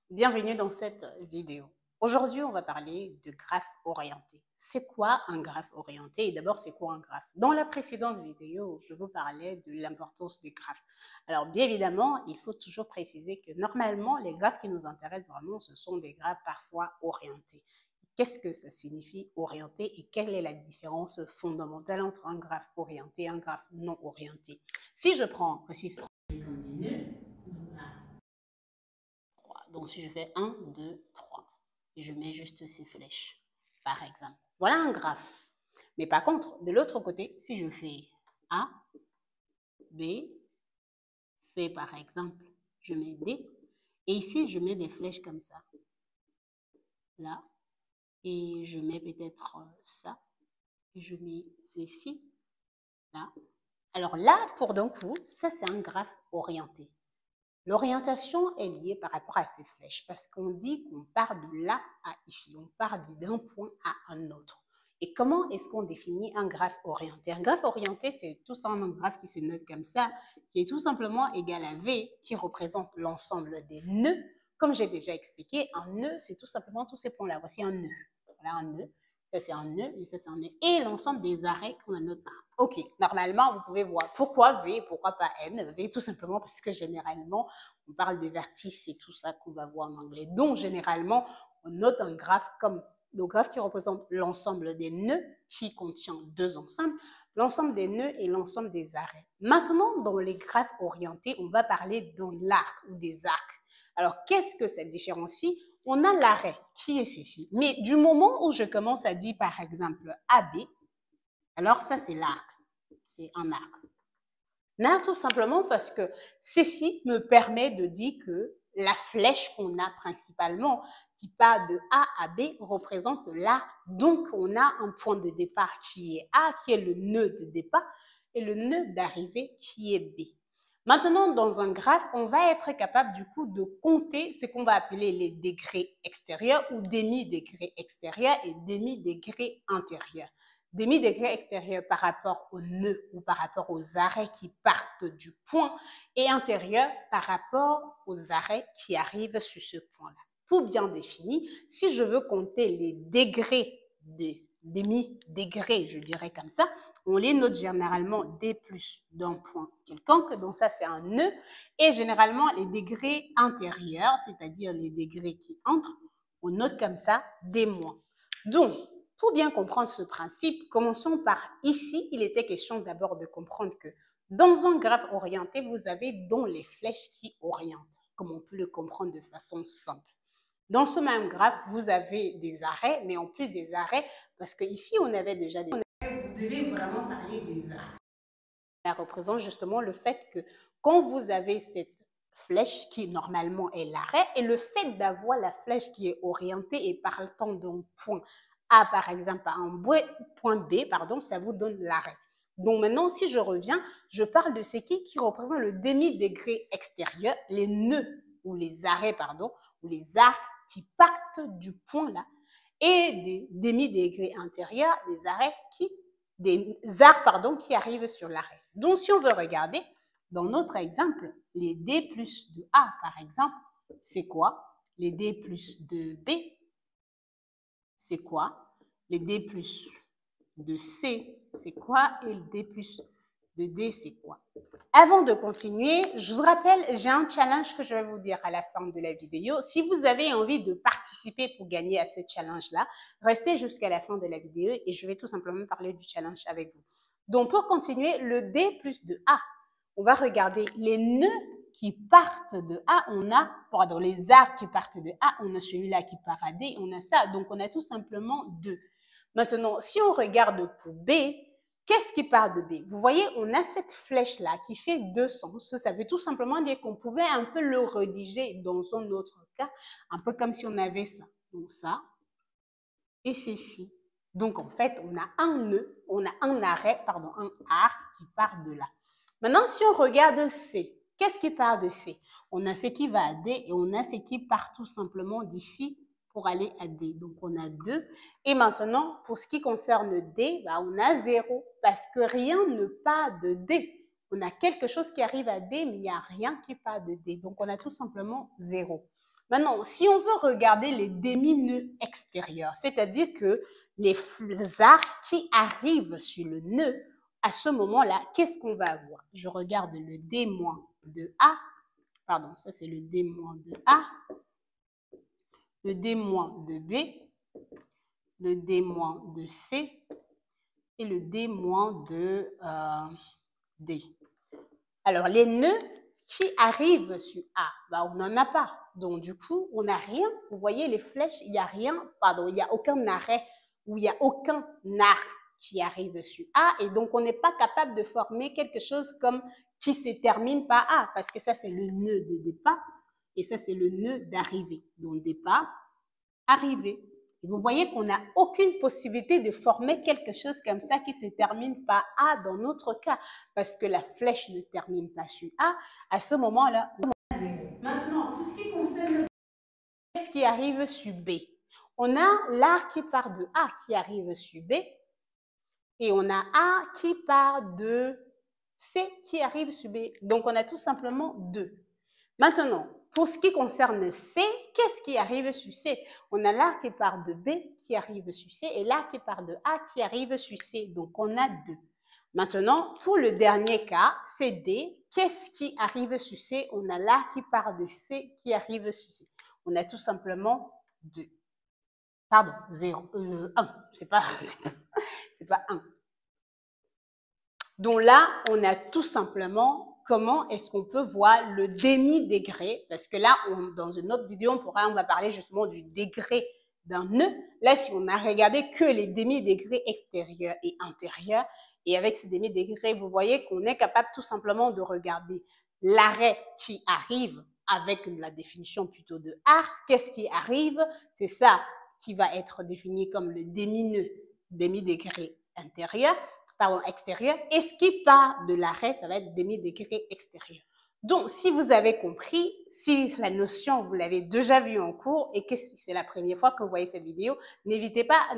Bienvenue dans cette vidéo. Aujourd'hui, on va parler de graphe orienté. C'est quoi un graphe orienté? Et d'abord, c'est quoi un graphe? Dans la précédente vidéo, je vous parlais de l'importance des graphes. Alors, bien évidemment, il faut toujours préciser que normalement, les graphes qui nous intéressent vraiment, ce sont des graphes parfois orientés. Qu'est-ce que ça signifie orienté et quelle est la différence fondamentale entre un graphe orienté et un graphe non orienté? Si je prends précisément comme des nœuds, donc, si je fais 1, 2, 3, et je mets juste ces flèches, par exemple. Voilà un graphe. Mais par contre, de l'autre côté, si je fais A, B, C, par exemple, je mets D, et ici, je mets des flèches comme ça, là, et je mets peut-être ça, et je mets ceci, là. Alors là, pour d'un coup, ça, c'est un graphe orienté. L'orientation est liée par rapport à ces flèches parce qu'on dit qu'on part de là à ici, on part d'un point à un autre. Et comment est-ce qu'on définit un graphe orienté? Un graphe orienté, c'est tout simplement un graphe qui se note comme ça, qui est tout simplement égal à V, qui représente l'ensemble des nœuds. Comme j'ai déjà expliqué, un nœud, c'est tout simplement tous ces points-là. Voici un nœud. Voilà un nœud. Ça, c'est un nœud et ça, c'est un nœud. Et l'ensemble des arrêts qu'on a noté. Ok, normalement, vous pouvez voir pourquoi V, pourquoi pas N. V, tout simplement parce que généralement, on parle des vertices et tout ça qu'on va voir en anglais. Donc, généralement, on note un graphe comme le graphe qui représente l'ensemble des nœuds qui contient deux ensembles, l'ensemble des nœuds et l'ensemble des arrêts. Maintenant, dans les graphes orientés, on va parler de l'arc ou des arcs. Alors, qu'est-ce que ça différencie? On a l'arrêt qui est ceci. Mais du moment où je commence à dire, par exemple, AB, alors ça, c'est l'arc. C'est un arc. Non, tout simplement parce que ceci me permet de dire que la flèche qu'on a principalement, qui part de A à B, représente l'arc. Donc, on a un point de départ qui est A, qui est le nœud de départ, et le nœud d'arrivée qui est B. Maintenant, dans un graphe, on va être capable du coup de compter ce qu'on va appeler les degrés extérieurs ou demi-degrés extérieurs et demi-degrés intérieurs. Demi-degré extérieur par rapport au nœud ou par rapport aux arrêts qui partent du point et intérieur par rapport aux arrêts qui arrivent sur ce point-là. Pour bien définir, si je veux compter les degrés des demi-degrés, je dirais comme ça, on les note généralement D plus d'un point quelconque, donc ça c'est un nœud, et généralement les degrés intérieurs, c'est-à-dire les degrés qui entrent, on note comme ça D moins. Donc, pour bien comprendre ce principe, commençons par ici, il était question d'abord de comprendre que dans un graphe orienté, vous avez donc les flèches qui orientent, comme on peut le comprendre de façon simple. Dans ce même graphe, vous avez des arrêts, mais en plus des arrêts, parce qu'ici, on avait déjà des arrêts, vous devez vraiment parler des arrêts. Ça représente justement le fait que quand vous avez cette flèche qui normalement est l'arrêt, et le fait d'avoir la flèche qui est orientée et partant d'un point A, par exemple, à un point B, pardon, ça vous donne l'arrêt. Donc maintenant, si je reviens, je parle de ce qui représente le demi-degré extérieur, les nœuds ou les arrêts, pardon, ou les arcs qui partent du point là, et des demi-degrés intérieurs, les arrêts des arcs, pardon, qui arrivent sur l'arrêt. Donc, si on veut regarder, dans notre exemple, les D plus de A, par exemple, c'est quoi? Les D plus de B, c'est quoi? Les D plus de C, c'est quoi? Et le D plus de D, c'est quoi? Avant de continuer, je vous rappelle, j'ai un challenge que je vais vous dire à la fin de la vidéo. Si vous avez envie de participer pour gagner à ce challenge-là, restez jusqu'à la fin de la vidéo et je vais tout simplement parler du challenge avec vous. Donc, pour continuer, le D plus de A, on va regarder les nœuds qui partent de A, on a, pardon, les arcs qui partent de A, on a celui-là qui part à D, on a ça. Donc, on a tout simplement deux. Maintenant, si on regarde pour B, qu'est-ce qui part de B? Vous voyez, on a cette flèche-là qui fait deux sens. Ça veut tout simplement dire qu'on pouvait un peu le rédiger dans un autre cas, un peu comme si on avait ça. Donc ça et ceci. Donc en fait, on a un nœud, on a un arrêt, pardon, un arc qui part de là. Maintenant, si on regarde C, qu'est-ce qui part de C? On a ce qui va à D et on a ce qui part tout simplement d'ici pour aller à D. Donc, on a 2. Et maintenant, pour ce qui concerne D, bah, on a 0 parce que rien ne part de D. On a quelque chose qui arrive à D, mais il n'y a rien qui part de D. Donc, on a tout simplement 0. Maintenant, si on veut regarder les demi-nœuds extérieurs, c'est-à-dire que les arcs qui arrivent sur le nœud, à ce moment-là, qu'est-ce qu'on va avoir? Je regarde le D- de A, pardon, ça c'est le D- de A, le D- de B, le D- de C et le D- de D. Alors, les nœuds qui arrivent sur A, ben, on n'en a pas. Donc, du coup, on n'a rien. Vous voyez les flèches, il n'y a rien, pardon, il n'y a aucun arrêt ou il n'y a aucun arc qui arrive sur A. Et donc, on n'est pas capable de former quelque chose comme qui se termine par A, parce que ça, c'est le nœud de départ et ça, c'est le nœud d'arrivée. Donc, départ, arrivée. Et vous voyez qu'on n'a aucune possibilité de former quelque chose comme ça qui se termine par A dans notre cas, parce que la flèche ne termine pas sur A. À ce moment-là, maintenant, pour ce qui concerne ce qui arrive sur B, on a l'arc qui part de A qui arrive sur B, et on a A qui part de C qui arrive sur B. Donc, on a tout simplement 2. Maintenant, pour ce qui concerne C, qu'est-ce qui arrive sur C? On a l'arc qui part de B qui arrive sur C et l'arc qui part de A qui arrive sur C. Donc, on a 2. Maintenant, pour le dernier cas, c'est D. Qu'est-ce qui arrive sur C? On a l'arc qui part de C qui arrive sur C. On a tout simplement 2. Pardon, 0, 1. C'est pas 1. Donc là, on a tout simplement comment est-ce qu'on peut voir le demi-degré, parce que là, dans une autre vidéo, on va parler justement du degré d'un nœud. Là, si on a regardé que les demi-degrés extérieurs et intérieurs, et avec ces demi-degrés, vous voyez qu'on est capable tout simplement de regarder l'arrêt qui arrive avec la définition plutôt de arc. Qu'est-ce qui arrive? C'est ça qui va être défini comme le demi-nœud, demi-degré intérieur. Pardon, extérieur, et ce qui part de l'arrêt, ça va être demi-degré extérieur. Donc, si vous avez compris, si la notion, vous l'avez déjà vue en cours et que si c'est la première fois que vous voyez cette vidéo, n'hésitez pas à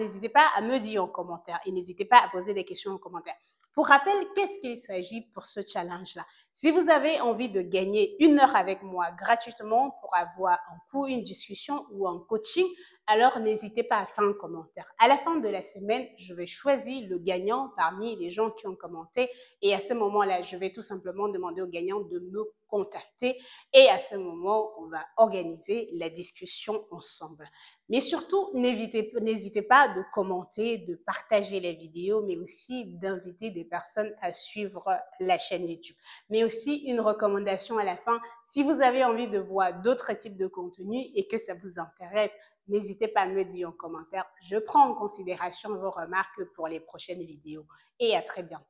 me dire en commentaire et n'hésitez pas à poser des questions en commentaire. Pour rappel, qu'est-ce qu'il s'agit pour ce challenge-là? Si vous avez envie de gagner 1 heure avec moi gratuitement pour avoir un cours, une discussion ou un coaching, alors n'hésitez pas à faire un commentaire. À la fin de la semaine, je vais choisir le gagnant parmi les gens qui ont commenté et à ce moment-là, je vais tout simplement demander au gagnant de me contacter et à ce moment, on va organiser la discussion ensemble. Mais surtout, n'hésitez pas de commenter, de partager les vidéos, mais aussi d'inviter des personnes à suivre la chaîne YouTube. Mais aussi, une recommandation à la fin, si vous avez envie de voir d'autres types de contenus et que ça vous intéresse, n'hésitez pas à me dire en commentaire. Je prends en considération vos remarques pour les prochaines vidéos et à très bientôt.